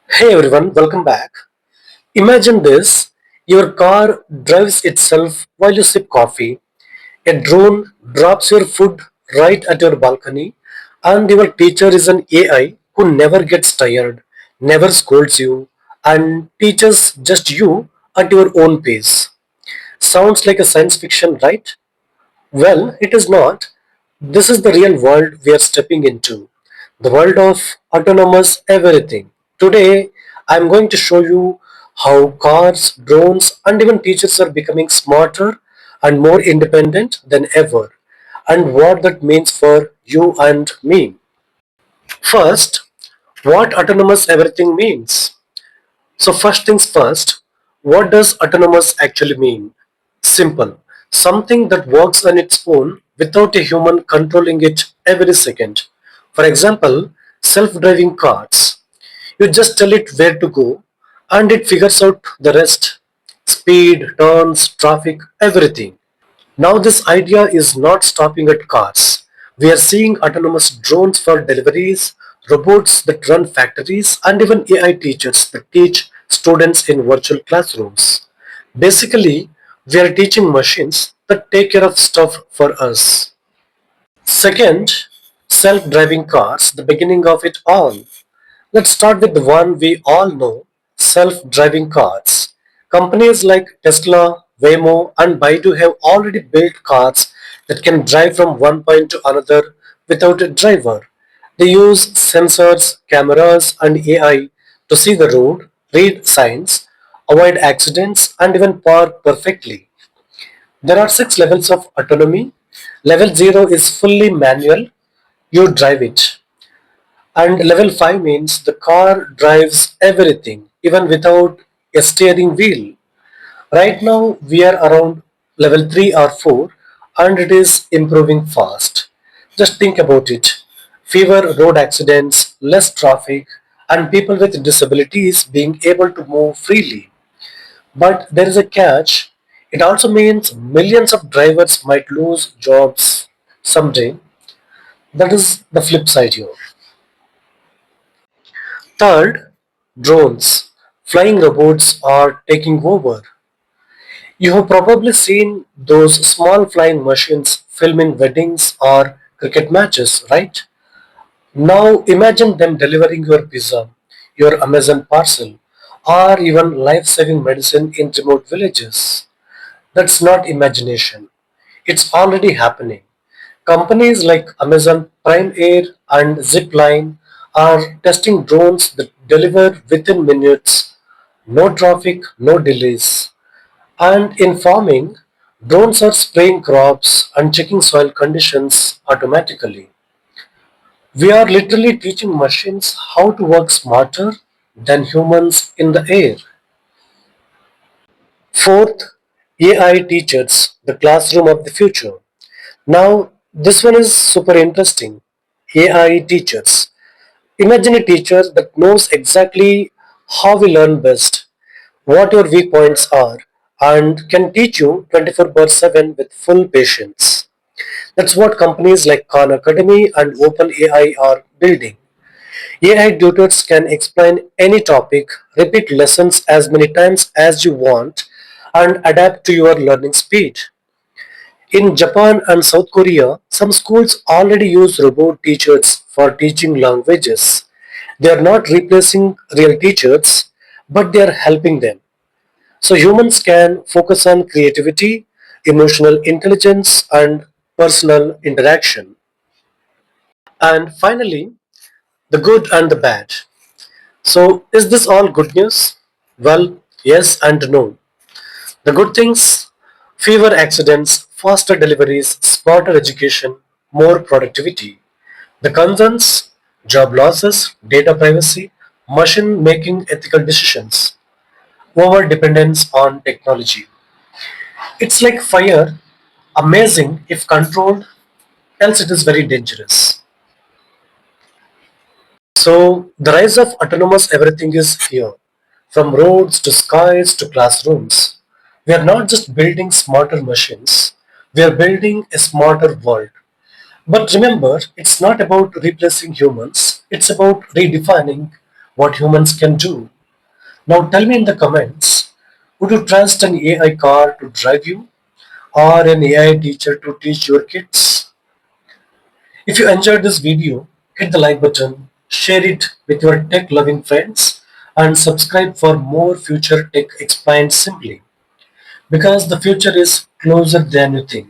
Hey everyone, welcome back. Imagine this, your car drives itself while you sip coffee, a drone drops your food right at your balcony, and your teacher is an AI who never gets tired, never scolds you, and teaches just you at your own pace. Sounds like a science fiction, right? Well, it is not. This is the real world we are stepping into. The world of autonomous everything. Today, I am going to show you how cars, drones, and even teachers are becoming smarter and more independent than ever, and what that means for you and me. First, what autonomous everything means. So first things first, what does autonomous actually mean? Simple. Something that works on its own without a human controlling it every second. For example, self-driving cars. You just tell it where to go and it figures out the rest. Speed, turns, traffic, everything. Now this idea is not stopping at cars. We are seeing autonomous drones for deliveries, robots that run factories, and even AI teachers that teach students in virtual classrooms. Basically, we are teaching machines that take care of stuff for us. Second, self-driving cars, the beginning of it all. Let's start with the one we all know, self-driving cars. Companies like Tesla, Waymo, and Baidu have already built cars that can drive from one point to another without a driver. They use sensors, cameras, and AI to see the road, read signs, avoid accidents, and even park perfectly. There are six levels of autonomy. Level 0 is fully manual, you drive it. And level 5 means the car drives everything, even without a steering wheel. Right now, we are around level 3 or 4, and it is improving fast. Just think about it. Fewer road accidents, less traffic, and people with disabilities being able to move freely. But there is a catch. It also means millions of drivers might lose jobs someday. That is the flip side here. Third, drones. Flying robots are taking over. You have probably seen those small flying machines filming weddings or cricket matches, right? Now imagine them delivering your pizza, your Amazon parcel, or even life-saving medicine in remote villages. That's not imagination. It's already happening. Companies like Amazon Prime Air and Zipline are testing drones that deliver within minutes, no traffic, no delays. And in farming, drones are spraying crops and checking soil conditions automatically. We are literally teaching machines how to work smarter than humans in the air. Fourth, AI teachers, the classroom of the future. Now, this one is super interesting. AI teachers. Imagine a teacher that knows exactly how we learn best, what your weak points are, and can teach you 24/7 with full patience. That's what companies like Khan Academy and OpenAI are building. AI tutors can explain any topic, repeat lessons as many times as you want, and adapt to your learning speed. In Japan and South Korea, some schools already use robot teachers for teaching languages. They are not replacing real teachers, but they are helping them. So humans can focus on creativity, emotional intelligence, and personal interaction. And finally, the good and the bad. So, is this all good news? Well, yes and no. The good things, fewer accidents, faster deliveries, smarter education, more productivity. The concerns, job losses, data privacy, machine making ethical decisions, over dependence on technology. It's like fire, amazing if controlled, else it is very dangerous. So the rise of autonomous everything is here. From roads to skies to classrooms. We are not just building smarter machines, we are building a smarter world. But remember, it's not about replacing humans, it's about redefining what humans can do. Now tell me in the comments, would you trust an AI car to drive you or an AI teacher to teach your kids? If you enjoyed this video, hit the like button, share it with your tech loving friends, and subscribe for more future tech explained simply. Because the future is closer than you think.